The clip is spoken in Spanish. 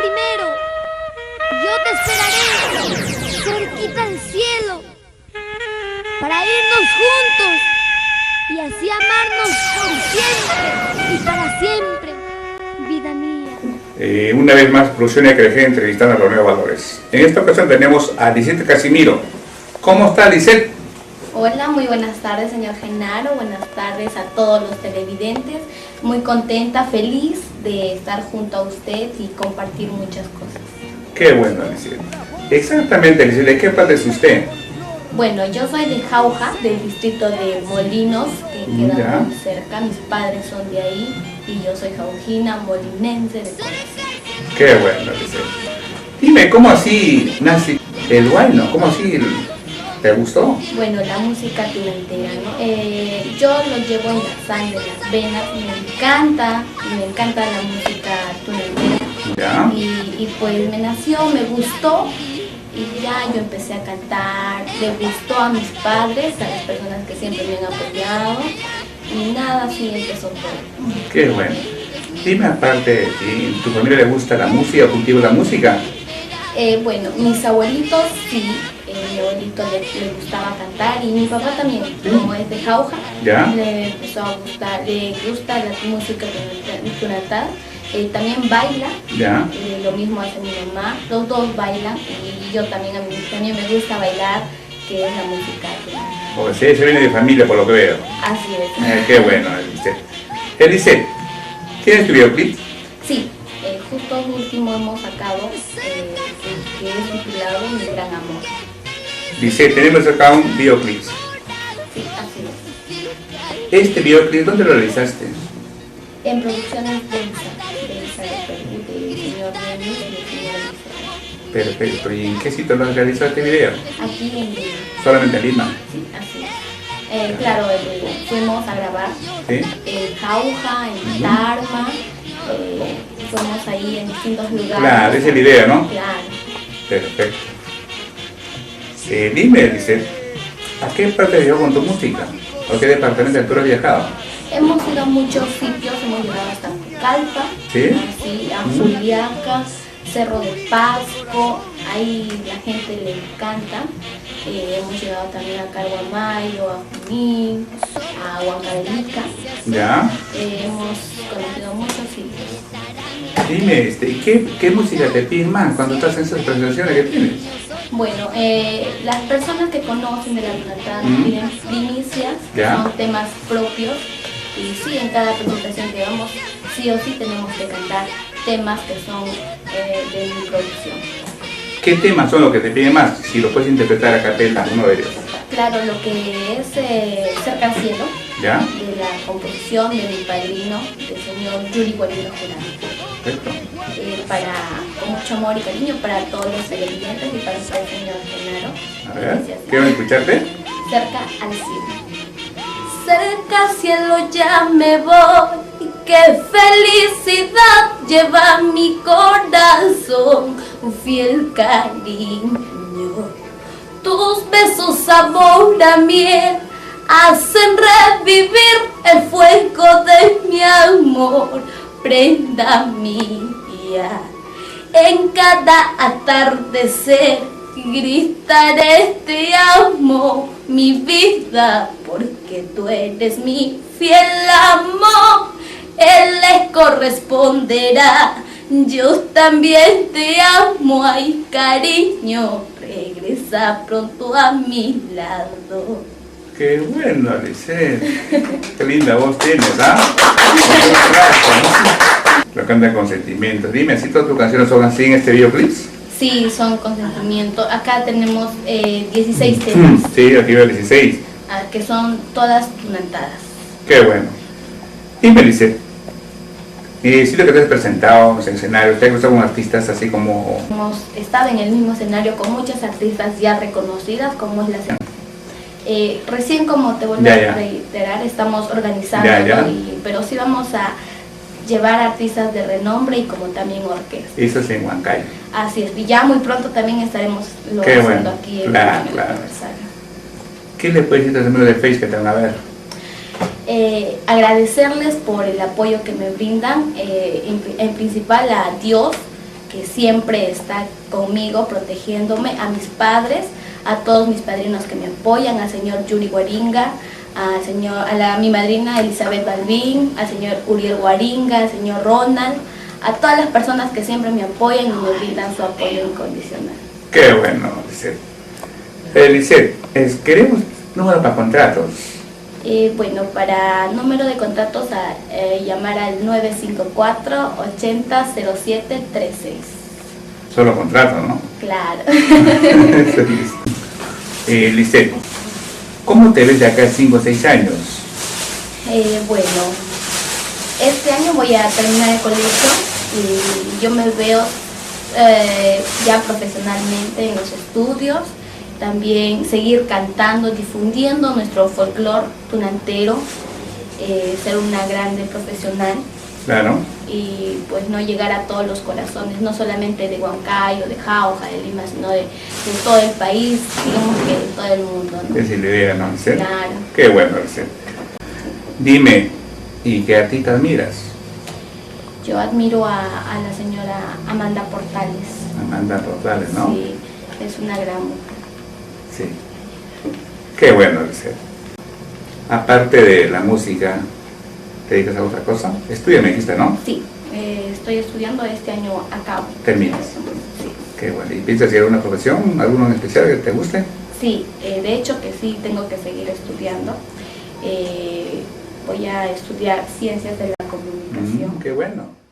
primero. Yo te esperaré cerquita del cielo para irnos juntos y así amarnos por siempre y para siempre, vida mía. Una vez más, Producción Crecer entrevistando a Romeo Valores. En esta ocasión tenemos a Lisette Casimiro. ¿Cómo está, Lisette? Hola, muy buenas tardes, señor Genaro. Buenas tardes a todos los televidentes. Muy contenta, feliz de estar junto a usted y compartir muchas cosas. Qué bueno, Lisette. Exactamente, Lisette, ¿de qué parte es usted? Bueno, yo soy de Jauja, del distrito de Molinos, que queda Ya. muy cerca. Mis padres son de ahí y yo soy jaujina, molinense de corazón. Qué bueno, Lisette. Dime, ¿cómo así nace el huayno? ¿Cómo así te gustó? Bueno, la música tunantera, ¿no? Yo lo llevo en la sangre, en las venas, me encanta la música tunantera. Ya. Y pues me nació, me gustó y ya yo empecé a cantar, le gustó a mis padres, a las personas que siempre me han apoyado y nada, así empezó todo. Qué bueno. Dime, aparte de ti, ¿tu familia le gusta la música o cultiva la música? Bueno, mis abuelitos sí, mi abuelito le gustaba cantar y mi papá también, como es de Jauja, Ya. le empezó a gustar, le gusta la música tunantada, también baila, Ya. lo mismo hace mi mamá, los dos bailan y yo también, a mí también me gusta bailar, que es la música tunantada. O sea, se viene de familia por lo que veo. Así es. Qué bueno, Lisette. Lisette, ¿tienes tu videoclip? Sí, justo último hemos sacado, que es titulado Mi Gran Amor. Lisette, tenemos acá un videoclip. Sí, así es. Este videoclip, ¿dónde lo realizaste? En producciones Densa de Perú, del señor Denis y del señor Eliseo. Perfecto. ¿Y en qué sitio lo has realizado este video? Aquí en Lima. Solamente en Lima. Sí, así es. Claro, fuimos a grabar ¿Sí? en Jauja, en Tarma, fuimos ahí en distintos lugares. Claro, esa es la idea, ¿no? Claro. Perfecto. Dime, Lisette, ¿a qué parte has llegado con tu música? ¿A qué departamento de tú has viajado? Hemos ido a muchos sitios, hemos llegado hasta Calpa, ¿Sí? así, a Juliaca, Cerro de Pasco, ahí la gente le encanta. Hemos llegado también a Carguamayo, a Junín, a Huancavelica. ¿Ya? Hemos conocido muchos sitios. Dime, ¿qué música te piden más cuando estás en esas presentaciones que tienes? Bueno, las personas que conocen de la tunantada nos piden primicias, que Ya. son temas propios. Y sí, en cada presentación que vamos, sí o sí tenemos que cantar temas que son de mi producción. ¿Qué temas son los que te piden más? Si lo puedes interpretar a capela, uno de ellos. Claro, lo que es Cerca al Cielo, ¿Ya? de la composición de mi padrino, del señor Yuri Guarino Jurado. Perfecto. Con mucho amor y cariño para todos los televidentes y para usted, señor Genaro. A ver, Dice así. quiero escucharte. Cerca al cielo. Cerca al cielo ya me voy, qué felicidad lleva mi corazón, un fiel cariño. Tus besos sabor a miel hacen revivir el fuego de mi amor, prenda mía. En cada atardecer gritaré te amo, mi vida, porque tú eres mi fiel amor. Él le corresponderá, yo también te amo, ay cariño, regresa pronto a mi lado. Qué bueno, Lisette. Qué linda voz tienes, ¿ah? Lo canta con sentimientos. Dime, ¿así todas tus canciones son así en este videoclip? Sí, son consentimiento. Acá tenemos 16 temas, Sí, aquí veo 16. que son todas tunantadas. Qué bueno. Dime, Lisette, siento que te has presentado en escenario, te has gustado con artistas así como... Hemos estado en el mismo escenario con muchas artistas ya reconocidas, como es la recién, como te vuelvo Ya. a reiterar, estamos organizando, Ya. pero sí vamos a llevar artistas de renombre y como también orquesta. Eso es en Huancayo. Así es, y ya muy pronto también estaremos lo Qué haciendo bueno. aquí en Claro, el claro. aniversario. ¿Qué le puedes decir a los amigos de Facebook que te van a ver? Agradecerles por el apoyo que me brindan, en principal a Dios, que siempre está conmigo, protegiéndome, a mis padres, a todos mis padrinos que me apoyan, al señor Yuri Guaringa, a mi madrina Elizabeth Balbín, al señor Uriel Guaringa, al señor Ronald, a todas las personas que siempre me apoyan y me brindan su apoyo incondicional. Qué bueno, Lisette. Lisette, queremos número para contratos. Bueno, para número de contratos llamar al 954 80 07 36. Solo contrato, ¿no? Claro. Lisette, ¿cómo te ves de acá a 5 o 6 años? Bueno, este año voy a terminar el colegio y yo me veo ya profesionalmente en los estudios. También seguir cantando, difundiendo nuestro folclore tunantero, ser una grande profesional. Claro. Y pues no llegar a todos los corazones, no solamente de Huancayo, de Jauja, de Lima, sino de todo el país, digamos que de todo el mundo, ¿no? Esa es la idea, ¿no, Lisette? Claro. Qué bueno, Lisette. Dime, ¿y qué artista admiras? Yo admiro a la señora Amanda Portales. Amanda Portales, ¿no? Sí, es una gran mujer. Sí. Qué bueno, Lisette. Aparte de la música, ¿te dedicas a otra cosa? Estudia, me dijiste, ¿no? Sí, estoy estudiando este año acabo. ¿Terminas? Sí. Qué bueno. ¿Y piensas ir a una profesión, alguno en especial que te guste? Sí, de hecho que sí, tengo que seguir estudiando. Voy a estudiar Ciencias de la Comunicación. Qué bueno.